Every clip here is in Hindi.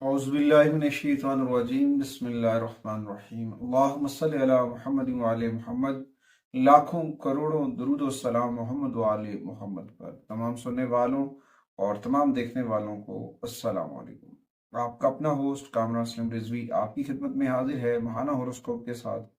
औज़ुबिल्लाहिमिनश्शैतानिर्रजीम बिस्मिल्लाहिर्रहमानिर्रहीम अल्लाहुम्मा सल्लि अला मुहम्मद व आले मुहम्मद। लाखों करोड़ों दुरूद व सलाम मोहम्मद व आले मोहम्मद पर। तमाम सुनने वालों और तमाम देखने वालों को अस्सलाम वालेकुम। आपका अपना होस्ट कामरान असलम रिजवी आपकी खिदमत में हाजिर है महाना होरोस्कोप के साथ।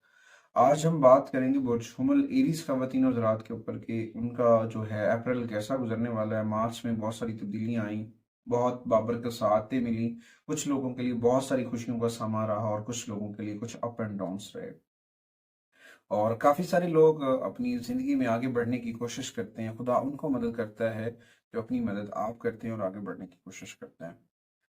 आज हम बात करेंगे बुर्ज हुमल एरीज ख़वातीन और हज़रात के ऊपर कि उनका जो है अप्रैल कैसा गुजरने वाला है। मार्च में बहुत सारी तब्दीलियां आई, बहुत बाबरकत सआतें मिली, कुछ लोगों के लिए बहुत सारी खुशियों का समा रहा और कुछ लोगों के लिए कुछ अप एंड डाउन्स रहे। और काफ़ी सारे लोग अपनी ज़िंदगी में आगे बढ़ने की कोशिश करते हैं, खुदा उनको मदद करता है जो अपनी मदद आप करते हैं और आगे बढ़ने की कोशिश करते हैं।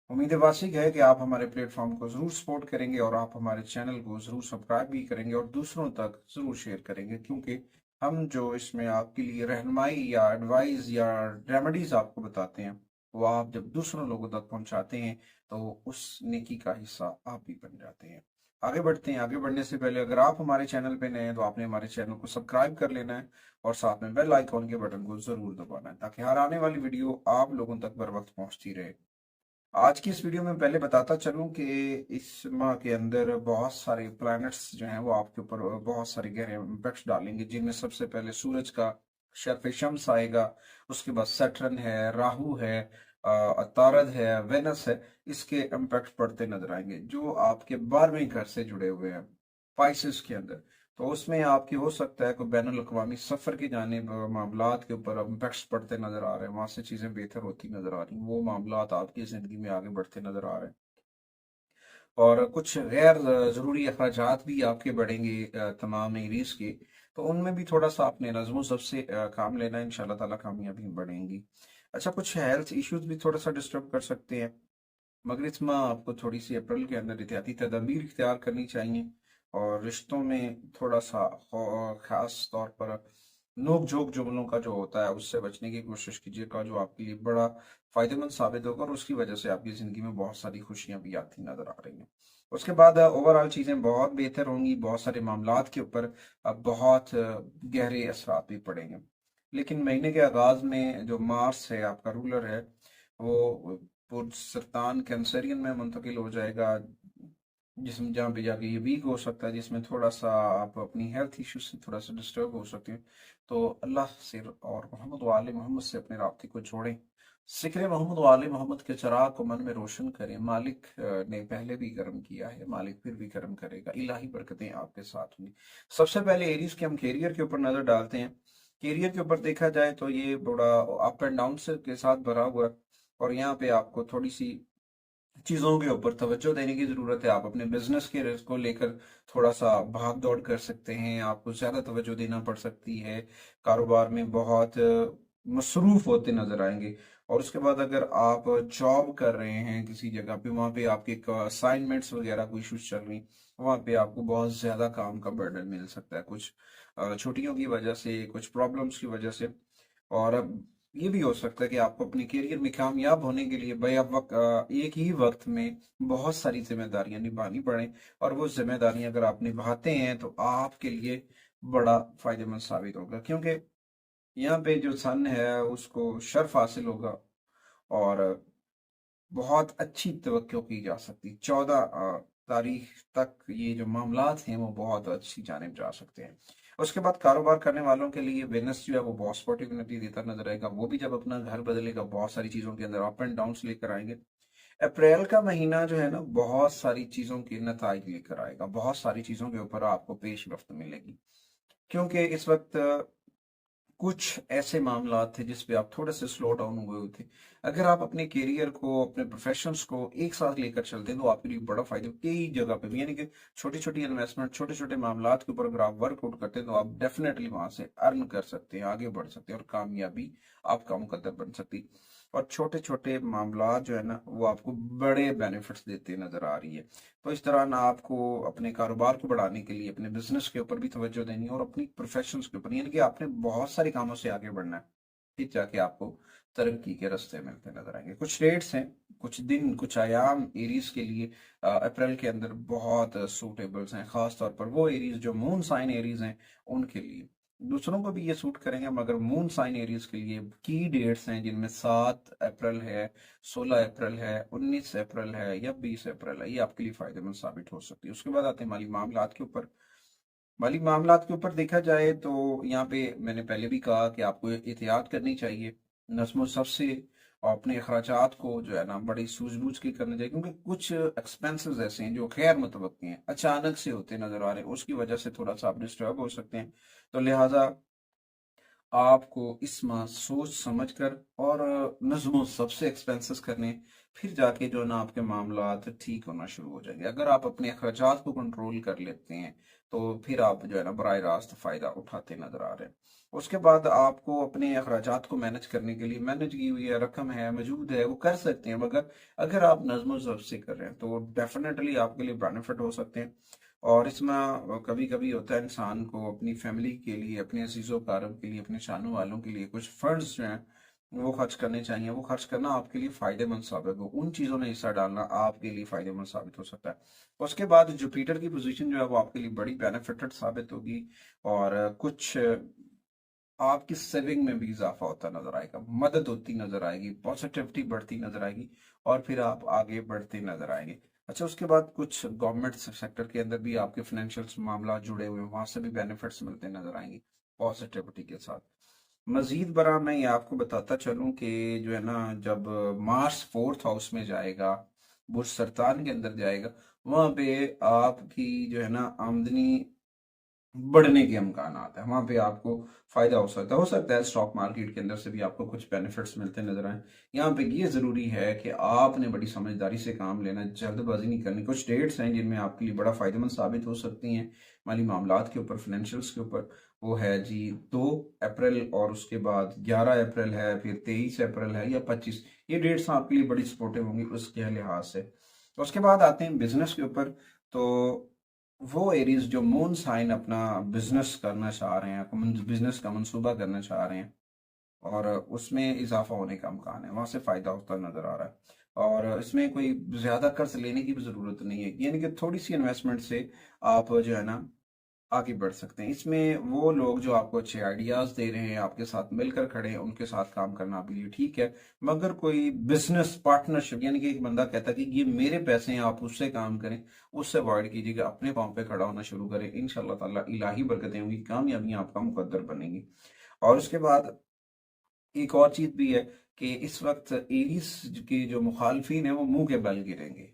उम्मीद वासिक है कि आप हमारे प्लेटफॉर्म को ज़रूर सपोर्ट करेंगे और आप हमारे चैनल को ज़रूर सब्सक्राइब भी करेंगे और दूसरों तक ज़रूर शेयर करेंगे, क्योंकि हम जो इसमें आपके लिए रहनुमाई या एडवाइस या रेमेडीज़ आपको बताते हैं, वो आप जब दूसरों लोगों तक पहुंचाते हैं तो उस नेकी का हिस्सा आप भी बन जाते हैं। आगे बढ़ते हैं। आगे बढ़ने से पहले अगर आप हमारे चैनल पे नए हैं तो आपने हमारे चैनल को सब्सक्राइब कर लेना है और साथ में बेल आइकॉन के बटन को ज़रूर दबाना है, ताकि हर आने वाली वीडियो आप लोगों तक बर वक्त पहुंचती रहे। आज की इस वीडियो में पहले बताता चलूं कि इस माह के अंदर बहुत सारे प्लैनेट्स जो हैं वो आपके ऊपर बहुत सारे गहरे इम्पैक्ट्स डालेंगे, जिनमें सबसे पहले सूरज का शर्फ शम्स आएगा, उसके बाद सैटर्न है, राहु है, अतारद है, वेनस है। इसके इम्पैक्ट पड़ते नजर आएंगे जो आपके 12वें घर से जुड़े हुए हैं, पाइसेस के अंदर। तो उसमें आपकी हो सकता है कोई बैनुल अक़वामी सफर की जानिब मामलात के ऊपर इम्पैक्ट्स पड़ते नजर आ रहे हैं, वहां से चीजें बेहतर होती नजर आ रही हैं, वो मामलात आपकी जिंदगी में आगे बढ़ते नजर आ रहे हैं। और कुछ गैर जरूरी अखराजात भी आपके बढ़ेंगे तमाम एरीज के, तो उनमें भी थोड़ा सा अपने नज़्मो ज़ब्त से काम लेना है, इंशाल्लाह ताला कामयाबी बढ़ेंगी। अच्छा, कुछ हेल्थ इश्यूज भी थोड़ा सा डिस्टर्ब कर सकते हैं, मगर इसमें आपको थोड़ी सी अप्रैल के अंदर एहतियाती तदाबीर इख्तियार करनी चाहिए। और रिश्तों में थोड़ा सा खास तौर पर नोक झोंक जुमलों का जो होता है उससे बचने की कोशिश कीजिएगा, जो आपके लिए बड़ा फायदेमंद साबित होगा और उसकी वजह से आपकी जिंदगी में बहुत सारी खुशियां भी आती नजर आ रही हैं। उसके बाद ओवरऑल चीजें बहुत बेहतर होंगी, बहुत सारे मामलात के ऊपर अब बहुत गहरे असरात भी पड़ेंगे। लेकिन महीने के आगाज में जो मार्स है, आपका रूलर है, वो बुर्ज सरतान कैंसरियन में मुंतकिल हो जाएगा, जिसमें जहाँ पे जाके ये वीक हो सकता है, जिसमें थोड़ा सा आप अपनी हेल्थ इश्यू से थोड़ा सा डिस्टर्ब हो सकते हैं। तो अल्लाह से और मोहम्मद वाले मोहम्मद से अपने राब्ते को जोड़ें, जिक्र मोहम्मद वाले मोहम्मद के चिराग को मन में रोशन करें। मालिक ने पहले भी कर्म किया है, मालिक फिर भी कर्म करेगा, इलाही बरकतें आपके साथ होंगी। सबसे पहले एरीज के हम कैरियर के ऊपर नजर डालते हैं। कैरियर के ऊपर देखा जाए तो ये बड़ा अप एंड डाउन से के साथ भरा हुआ है, और यहाँ पे आपको थोड़ी सी चीजों के ऊपर तवज्जो देने की जरूरत है। आप अपने बिजनेस के रिस्क को लेकर थोड़ा सा भाग दौड़ कर सकते हैं, आपको ज्यादा तवज्जो देना पड़ सकती है, कारोबार में बहुत मसरूफ होते नजर आएंगे। और उसके बाद अगर आप जॉब कर रहे हैं किसी जगह पे, वहां पे आपके असाइनमेंट्स वगैरह कोई इशूज चल रही, वहां पे आपको बहुत ज्यादा काम का बर्डन मिल सकता है, कुछ छुट्टियों की वजह से, कुछ प्रॉब्लम्स की वजह से। और अब ये भी हो सकता है कि आपको अपने करियर में कामयाब होने के लिए भाई अब एक ही वक्त में बहुत सारी जिम्मेदारियां निभानी पड़े, और वो जिम्मेदारियां अगर आप निभाते हैं तो आपके लिए बड़ा फायदेमंद साबित होगा, क्योंकि यहाँ पे जो सन है उसको शर्फ हासिल होगा और बहुत अच्छी तवक्को की जा सकती। 14 तारीख तक ये जो मामलात हैं वो बहुत अच्छी जानिब जा सकते हैं। उसके बाद कारोबार करने वालों के लिए वेनस जो है वो बहुत स्पॉटिविटी देता नजर आएगा, वो भी जब अपना घर बदलेगा बहुत सारी चीजों के अंदर अप एंड डाउन लेकर आएंगे। अप्रैल का महीना जो है ना बहुत सारी चीजों के नताइज लेकर आएगा, बहुत सारी चीजों के ऊपर आपको पेश रफ्त मिलेगी, क्योंकि इस वक्त कुछ ऐसे मामला थे जिस पे आप थोड़े से स्लो डाउन हुए थे। अगर आप अपने करियर को, अपने प्रोफेशंस को एक साथ लेकर चलते हैं तो आपके लिए बड़ा फायदा कई जगह पे भी, यानी कि छोटी छोटी इन्वेस्टमेंट, छोटे छोटे मामला के ऊपर अगर आप वर्कआउट करते हैं तो आप डेफिनेटली वहां से अर्न कर सकते हैं, आगे बढ़ सकते हैं और कामयाबी आपका मुकद्दर बन सकती है। और छोटे छोटे मामला जो है ना वो आपको बड़े बेनिफिट्स देते नजर आ रही है। तो इस दौरान आपको अपने कारोबार को बढ़ाने के लिए अपने बिजनेस के ऊपर भी तवज्जो देनी है और अपनी प्रोफेशंस के ऊपर, यानी कि आपने बहुत सारे कामों से आगे बढ़ना है, फिर जाके आपको तरक्की के रास्ते मिलते नजर आएंगे। कुछ डेट्स हैं, कुछ दिन, कुछ आयाम एरीज के लिए अप्रैल के अंदर बहुत सूटेबल्स हैं, खास तौर पर वो एरीज जो मून साइन एरीज हैं उनके लिए। दूसरों को भी ये सूट करेंगे, मगर मून साइन एरियज के लिए की डेट्स हैं जिनमें 7 अप्रैल है, 16 अप्रैल है, 19 अप्रैल है या 20 अप्रैल है, ये आपके लिए फायदेमंद साबित हो सकती है। उसके बाद आते हैं माली मामलात के ऊपर। माली मामलात के ऊपर देखा जाए तो यहाँ पे मैंने पहले भी कहा कि आपको एहतियात करनी चाहिए, नज़्म सबसे, और अपने अखराजात को जो है ना बड़ी सूझबूझ के करने चाहिए, क्योंकि कुछ एक्सपेंसेस ऐसे हैं जो गैर मुतवक्की हैं, अचानक से होते नजर आ रहे हैं, उसकी वजह से थोड़ा सा आप डिस्टर्ब हो सकते हैं। तो लिहाजा आपको इस माह सोच समझ कर और नज़्मों सबसे एक्सपेंसेस करने, फिर जाके जो है ना आपके मामलात ठीक होना शुरू हो जाएंगे। अगर आप अपने अखराजात को कंट्रोल कर लेते हैं तो फिर आप जो है ना बराह रास्त फायदा उठाते नजर आ रहे हैं। उसके बाद आपको अपने अखराजात को मैनेज करने के लिए मैनेज की हुई है रकम है मौजूद है, वो कर सकते हैं, मगर अगर आप नज़्म ज़ब्त से कर रहे हैं तो डेफिनेटली आपके लिए बेनिफिट हो सकते हैं। और इसमें कभी कभी होता है इंसान को अपनी फैमिली के लिए, अपने अजीज़ो कारब के लिए, अपने शानों वालों के लिए कुछ फंड्स जो हैं वो खर्च करने चाहिए। वो खर्च करना आपके लिए फायदेमंद साबित हो, उन चीज़ों में हिस्सा डालना आपके लिए फायदेमंद साबित हो सकता है। उसके बाद जुपिटर की पोजीशन जो है वो आपके लिए बड़ी बेनिफिटेड साबित होगी, और कुछ आपकी सेविंग में भी इजाफा होता नजर आएगा, मदद होती नजर आएगी, पॉजिटिविटी बढ़ती नजर आएगी, और फिर आप आगे बढ़ते नजर आएंगे। अच्छा, उसके बाद कुछ गवर्नमेंट सेक्टर के अंदर भी आपके फाइनेंशियल मामला जुड़े हुए हैं, वहां से भी बेनिफिट्स मिलते नजर आएंगे पॉजिटिविटी के साथ। मजीद बरा मैं ये आपको बताता चलूं कि जो है ना जब मार्स 4th हाउस में जाएगा, बुर्ज सरतान के अंदर जाएगा, वहां पे आपकी जो है ना आमदनी बढ़ने के इम्कान है, वहां पे आपको फायदा हो सकता है स्टॉक मार्केट के अंदर से भी आपको कुछ बेनिफिट्स मिलते नजर आए। यहाँ पे ये जरूरी है कि आपने बड़ी समझदारी से काम लेना, जल्दबाजी नहीं करनी। कुछ डेट्स हैं जिनमें आपके लिए बड़ा फायदेमंद साबित हो सकती हैं माली मामलात के ऊपर, फाइनेंशियल्स के ऊपर। वो है जी 2 अप्रैल, और उसके बाद 11 अप्रैल है, फिर 23 अप्रैल है या 25, ये डेट्स आपके लिए बड़ी सपोर्टिव होंगी उसके लिहाज से। उसके बाद आते हैं बिजनेस के ऊपर। तो वो एरीज जो मून साइन अपना बिजनेस करना चाह रहे हैं, बिजनेस का मंसूबा करना चाह रहे हैं और उसमें इजाफा होने का इम्कान है, वहां से फायदा होता नजर आ रहा है। और इसमें कोई ज्यादा कर्ज लेने की भी जरूरत नहीं है, यानी कि थोड़ी सी इन्वेस्टमेंट से आप जो है ना आगे बढ़ सकते हैं। इसमें वो लोग जो आपको अच्छे आइडियाज दे रहे हैं, आपके साथ मिलकर खड़े हैं, उनके साथ काम करना आपके लिए ठीक है। मगर कोई बिजनेस पार्टनरशिप, यानी कि एक बंदा कहता है कि ये मेरे पैसे हैं आप उससे काम करें, उससे अवॉइड कीजिएगा, अपने पाँव पे खड़ा होना शुरू करें। इंशाल्लाह ताला इलाही बरकतें होंगी, कामयाबियां आपका मुकद्दर बनेंगी। और उसके बाद एक और चीज भी है कि इस वक्त एरीज के जो मुखालफिन है वो मुंह के बल गिरेंगे।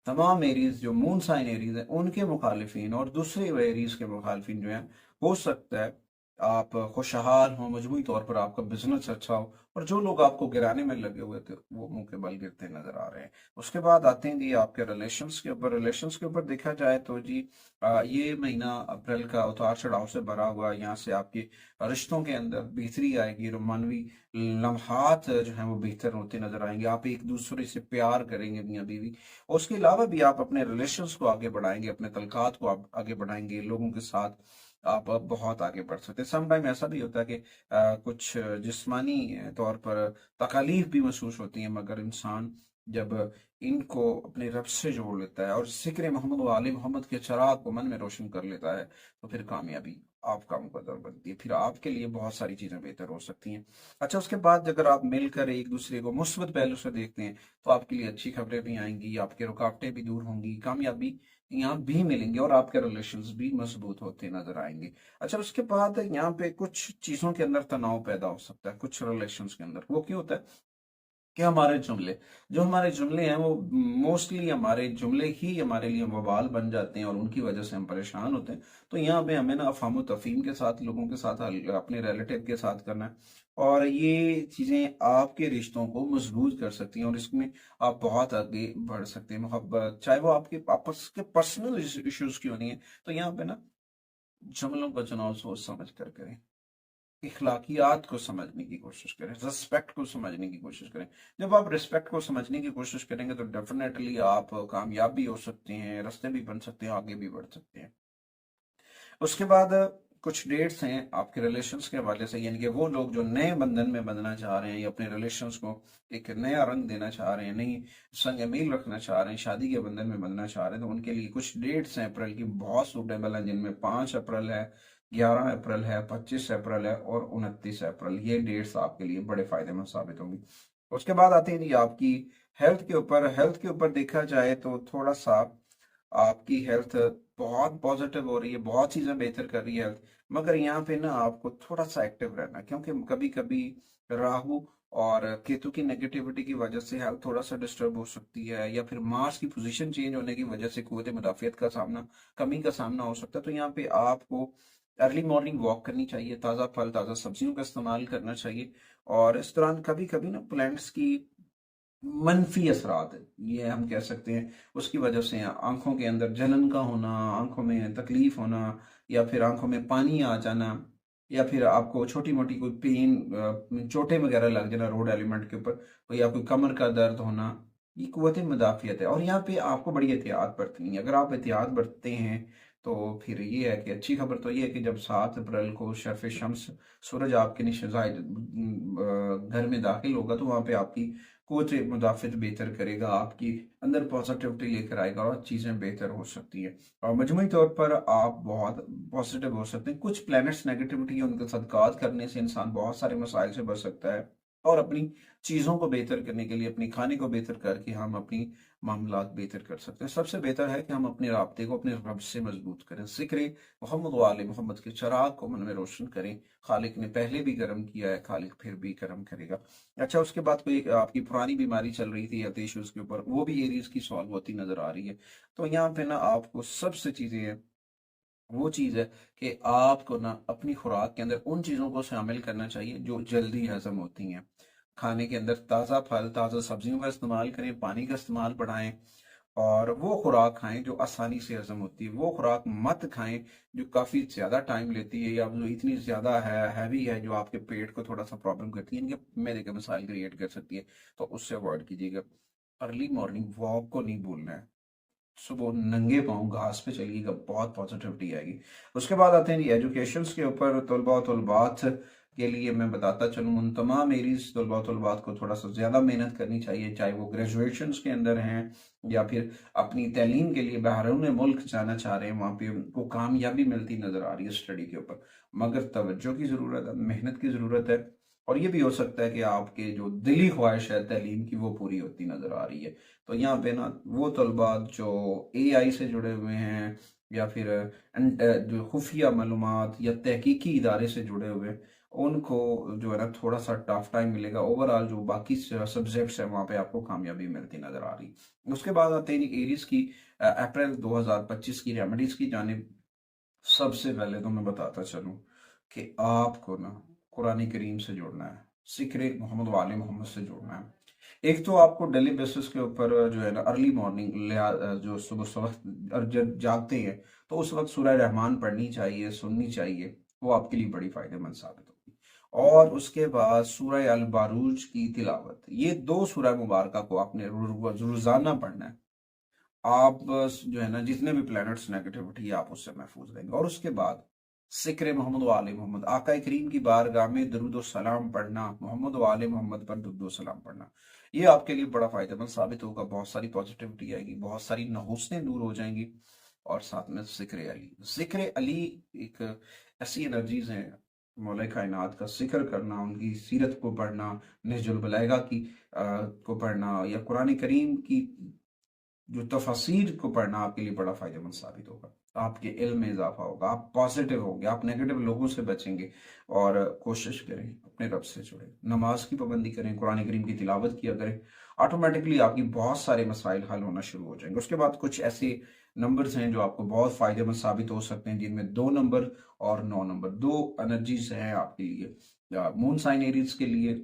तमाम एरीज जो मून साइन एरीज है उनके मुखालिफिन और दूसरे एरीज के मुखालिफिन जो है, हो सकता है आप खुशहाल हो, मजबूरी तौर पर आपका बिजनेस अच्छा हो, और जो लोग आपको गिराने में लगे हुए थे वो मुंह के बल गिरते नजर आ रहे हैं। उसके बाद आते हैं जी आपके रिलेशंस के ऊपर। रिलेशंस के ऊपर देखा जाए तो जी ये महीना अप्रैल का उतार चढ़ाव से भरा हुआ, यहाँ से आपके रिश्तों के अंदर बेहतरी आएगी, रोमानवी लम्हात जो है वो बेहतर होते नजर आएंगे, आप एक दूसरे से प्यार करेंगे मियाँ बीवी। और उसके अलावा भी आप अपने रिलेशंस को आगे बढ़ाएंगे, अपने तलकात को आप आगे बढ़ाएंगे, लोगों के साथ आप बहुत आगे बढ़ सकते हैं। समटाइम ऐसा भी होता है कि कुछ जिस्मानी तौर पर तकालीफ भी महसूस होती है, मगर इंसान जब इनको अपने रब से जोड़ लेता है और जिक्र मोहम्मद व आले मोहम्मद के चराग को मन में रोशन कर लेता है, तो फिर कामयाबी आपका मुकद्दर बनती है, फिर आपके लिए बहुत सारी चीजें बेहतर हो सकती हैं। अच्छा, उसके बाद अगर आप मिलकर एक दूसरे को मुस्बत पहलू से देखते हैं तो आपके लिए अच्छी खबरें भी आएंगी, आपकी रुकावटें भी दूर होंगी, कामयाबी यहाँ भी मिलेंगे, और आपके रिलेशंस भी मजबूत होते नजर आएंगे। अच्छा, उसके बाद यहाँ पे कुछ चीजों के अंदर तनाव पैदा हो सकता है कुछ रिलेशंस के अंदर। वो क्यों होता है कि हमारे जुमले हैं वो मोस्टली हमारे जुमले ही हमारे लिए वबाल बन जाते हैं और उनकी वजह से हम परेशान होते हैं। तो यहाँ पे हमें ना अफाम तफहीम के साथ, लोगों के साथ, अपने रिलेटिव के साथ करना है, और ये चीजें आपके रिश्तों को मजबूत कर सकती हैं और इसमें आप बहुत आगे बढ़ सकते हैं। मोहब्बत चाहे वो आपके आपस के पर्सनल इश्यूज क्यों नहीं है, तो यहाँ पे ना जुमलों का चुनाव सोच समझ कर करें, इखलाकियात को समझने की कोशिश करें, रिस्पेक्ट को समझने की कोशिश करें। जब आप रिस्पेक्ट को समझने की कोशिश करेंगे तो डेफिनेटली आप कामयाब भी हो सकते हैं, रास्ते भी बन सकते हैं, आगे भी बढ़ सकते हैं। उसके बाद कुछ डेट्स हैं आपके रिलेशंस के हवाले से, यानी कि वो लोग जो नए बंधन में बंधना चाह रहे हैं या अपने रिलेशंस को एक नया रंग देना चाह रहे हैं, नई संग मील रखना चाह रहे हैं, शादी के बंधन में बंधना चाह रहे हैं, तो उनके लिए कुछ डेट्स हैं अप्रैल की बहुत सूटेबल हैं, जिनमें 5 अप्रैल है, 11 अप्रैल है, 25 अप्रैल है और 29 अप्रैल। ये डेट्स आपके लिए बड़े फायदेमंद साबित होंगी। उसके बाद आते हैं जी आपकी हेल्थ के ऊपर। हेल्थ के ऊपर देखा जाए तो थोड़ा सा आपकी हेल्थ बहुत पॉजिटिव हो रही है, बहुत चीजें बेहतर कर रही है हेल्थ। मगर यहाँ पे ना आपको थोड़ा सा एक्टिव रहना है, क्योंकि कभी कभी राहु और केतु की नेगेटिविटी की वजह से हेल्थ थोड़ा सा डिस्टर्ब हो सकती है, या फिर मार्स की पोजीशन चेंज होने की वजह से कुव्वत मुदाफियत का सामना, कमी का सामना हो सकता है। तो यहाँ पे आपको अर्ली मॉर्निंग वॉक करनी चाहिए, ताज़ा फल ताज़ा सब्जियों का इस्तेमाल करना चाहिए। और इस दौरान कभी कभी ना प्लांट्स की मनफी असरात, ये हम कह सकते हैं, उसकी वजह से आंखों के अंदर जलन का होना, आंखों में तकलीफ होना, या फिर आंखों में पानी आ जाना, या फिर आपको छोटी मोटी कोई पेन, चोटें वगैरह लग जाना रोड एलिमेंट के ऊपर, या कोई कमर का दर्द होना, ये कुव्वत मुदाफियत है। और यहाँ पे आपको बड़ी एहतियात बरतनी है। अगर आप एहतियात बरतते हैं तो फिर ये है कि अच्छी खबर तो ये है कि जब 7 अप्रैल को शर्फ शम्स, सूरज आपके नीचे घर में दाखिल होगा, तो वहां पे आपकी कुव्वत मुदाफ़ित बेहतर करेगा, आपकी अंदर पॉजिटिविटी लेकर आएगा और चीज़ें बेहतर हो सकती है। और मजमूई तौर पर आप बहुत पॉजिटिव हो सकते हैं। कुछ प्लैनेट्स नेगेटिविटी है, उनके सदकात करने से इंसान बहुत सारे मसाइल से बच सकता है। और अपनी चीज़ों को बेहतर करने के लिए, अपनी खाने को बेहतर करके हम अपनी मामलात बेहतर कर सकते हैं। सबसे बेहतर है कि हम अपने राब्ते को अपने रब से मजबूत करें। ज़िक्र मोहम्मद वाले मोहम्मद के चिराग को मन में रोशन करें। खालिक ने पहले भी करम किया है, खालिक फिर भी करम करेगा। अच्छा, उसके बाद कोई आपकी पुरानी बीमारी चल रही थी हेल्थ इश्यूज के ऊपर, वो भी एरीज की सॉल्व होती नजर आ रही है। तो यहाँ पे ना आपको सबसे चीजें है, वो चीज है कि आपको ना अपनी खुराक के अंदर उन चीजों को शामिल करना चाहिए जो जल्दी हजम होती हैं। खाने के अंदर ताज़ा फल ताज़ा सब्जियों का इस्तेमाल करें, पानी का इस्तेमाल बढ़ाएं, और वो खुराक खाएं जो आसानी से हजम होती है। वो खुराक मत खाएं जो काफी ज्यादा टाइम लेती है, या जो इतनी ज्यादा है हैवी है, जो आपके पेट को थोड़ा सा प्रॉब्लम करती है, इनके मैदे के मसाइल क्रिएट कर सकती है। तो उससे अवॉइड कीजिएगा। अर्ली मॉर्निंग वॉक को नहीं भूलना है, सुबह नंगे पाँव घास पे चलिएगा, बहुत पॉजिटिविटी आएगी। उसके बाद आते हैं जी एजुकेशन के ऊपर। तलबा और तलबात के लिए मैं बताता चलूँ, उन तमाम एरीज तलबा और तलबात को थोड़ा सा ज़्यादा मेहनत करनी चाहिए, चाहे वो ग्रेजुएशन के अंदर हैं या फिर अपनी तलीम के लिए बैरून मुल्क जाना चाह रहे हैं, वहाँ पे उनको कामयाबी मिलती नज़र आ रही है स्टडी के ऊपर। मगर तवज्जो की ज़रूरत है, मेहनत की ज़रूरत है। और ये भी हो सकता है कि आपके जो दिली ख्वाहिश है तलीम की, वो पूरी होती नज़र आ रही है। तो यहाँ पे ना वो तलबा जो एआई से जुड़े हुए हैं, या फिर जो खुफिया मालूमात या तहकीकी इदारे से जुड़े हुए हैं, उनको जो है ना थोड़ा सा टफ टाइम मिलेगा। ओवरऑल जो बाकी सब्जेक्ट्स हैं वहाँ पे आपको कामयाबी मिलती नजर आ रही। उसके बाद आते हैं एरीज की अप्रैल 2025 की रेमेडीज की जानिब। सबसे पहले तो मैं बताता चलूँ कि आपको ना कुरान करीम से जुड़ना है, जिक्र मोहम्मद वाले मोहम्मद से जुड़ना है। एक तो आपको डेली बेसिस के ऊपर जो है ना अर्ली मॉर्निंग जो सुबह सुबह जब जागते हैं तो उस वक्त सूरह रहमान पढ़नी चाहिए, सुननी चाहिए। वो आपके लिए बड़ी फायदेमंद साबित होगी। और उसके बाद सूरह अल बारूज की तिलावत, ये दो सूरह मुबारका को आपने रोजाना पढ़ना है। आप जो है ना जितने भी प्लैनेट्स नेगेटिविटी है आप उससे महफूज रहेंगे। और उसके बाद जिक्र मोहम्मद वाले मोहम्मद, आका करीम की बारगाह में दरूद सलाम पढ़ना, मोहम्मद वाले मोहम्मद पर दरूद सलाम पढ़ना, ये आपके लिए बड़ा फायदेमंद साबित होगा। बहुत सारी पॉजिटिविटी आएगी, बहुत सारी नहुसतें दूर हो जाएंगी। और साथ में जिक्र अली एक ऐसी एनर्जीज हैं, मौला कायनात का जिक्र करना, उनकी सीरत को पढ़ना, नहजुल बलागा की को पढ़ना, या कुरान करीम की जो तफसीर को पढ़ना आपके लिए बड़ा फायदेमंद साबित होगा। आपके इल्म में इजाफा होगा, आप पॉजिटिव होंगे, आप नेगेटिव लोगों से बचेंगे। और कोशिश करें अपने रब से जुड़े, नमाज की पाबंदी करें, कुरान करीम की तिलावत किया करें। ऑटोमेटिकली आपकी बहुत सारे मसाइल हल होना शुरू हो जाएंगे। उसके बाद कुछ ऐसे नंबर्स हैं जो आपको बहुत फायदेमंद साबित हो सकते हैं, जिनमें 2 नंबर और 9 नंबर, दो एनर्जीज हैं आपके लिए। मून साइन एरीज के लिए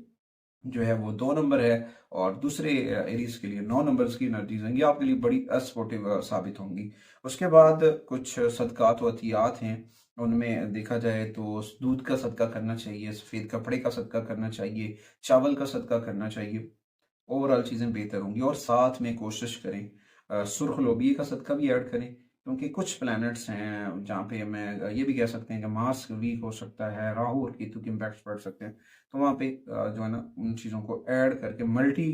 जो है वो 2 नंबर है, और दूसरे एरीज के लिए 9 नंबर्स की एनर्जीज हैं, ये आपके लिए बड़ी सपोर्टिव साबित होंगी। उसके बाद कुछ सदकात व अतियात हैं, उनमें देखा जाए तो दूध का सदका करना चाहिए, सफ़ेद कपड़े का सदका करना चाहिए, चावल का सदका करना चाहिए। ओवरऑल चीज़ें बेहतर होंगी। और साथ में कोशिश करें सुर्ख लोबिये का सदका भी ऐड करें, क्योंकि कुछ प्लैनेट्स हैं जहाँ पे मैं ये भी कह सकते हैं कि मार्स वीक हो सकता है, राहु और केतु के इम्पैक्ट पड़ सकते हैं। तो वहाँ पे जो है ना उन चीज़ों को ऐड करके मल्टी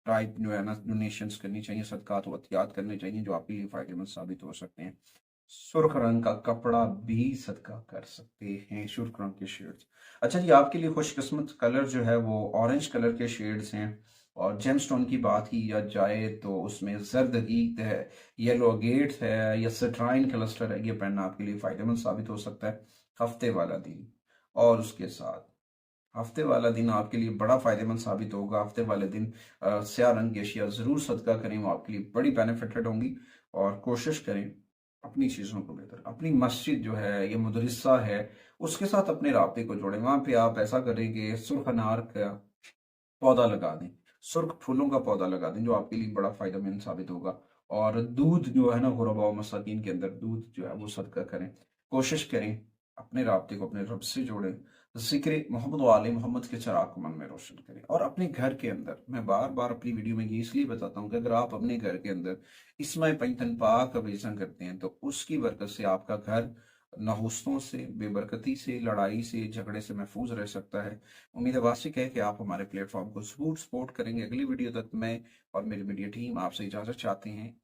टाइप जो है ना डोनेशंस करनी चाहिए, सदकात व अतियात करने चाहिए, जो आपके लिए फ़ायदेमंद साबित हो सकते हैं। सुर्ख रंग का कपड़ा भी सदका कर सकते हैं, सुर्ख रंग के शेड्स। अच्छा जी, आपके लिए खुशकिस्मत कलर जो है वो ऑरेंज कलर के शेड्स हैं। और जेमस्टोन की बात की या जाए तो उसमें जरदगी है, येलो अगेट है या सिट्राइन क्लस्टर है, ये पहनना आपके लिए फायदेमंद साबित हो सकता है हफ्ते वाला दिन। और उसके साथ हफ्ते वाला दिन आपके लिए बड़ा फायदेमंद साबित होगा। हफ्ते वाले दिन स्याह रंग की अशिया जरूर सदका करें, वो आपके लिए बड़ी बेनिफिटेड होंगी। और कोशिश करें अपनी चीज़ों को बेहतर, अपनी मस्जिद जो है ये मदरसा है उसके साथ अपने राब्ते को जोड़ें। वहां पे आप ऐसा करेंगे, सुर्ख अनार का पौधा लगा दें, सुर्ख फूलों का पौधा लगा दें, जो आपके लिए बड़ा फायदेमंद साबित होगा। और दूध जो है ना, गुरबा और मसाकीन के अंदर दूध जो है वो सदका करें। कोशिश करें अपने राब्ते को अपने रब से जोड़ें, जिक्र मोहम्मद वाले मोहम्मद के चराग को मन में रोशन करें। और अपने घर के अंदर, मैं बार बार अपनी वीडियो में ये इसलिए बताता हूँ कि अगर आप अपने घर के अंदर इसमें पंजतन पाक का विजन करते हैं तो उसकी बरकत से आपका घर नहुस्तों से, बेबरकती से, लड़ाई से, झगड़े से महफूज रह सकता है। उम्मीद है वासिक है कि आप हमारे प्लेटफॉर्म को जरूर सपोर्ट करेंगे। अगली वीडियो तक मैं और मेरी मीडिया टीम आपसे इजाजत चाहते हैं।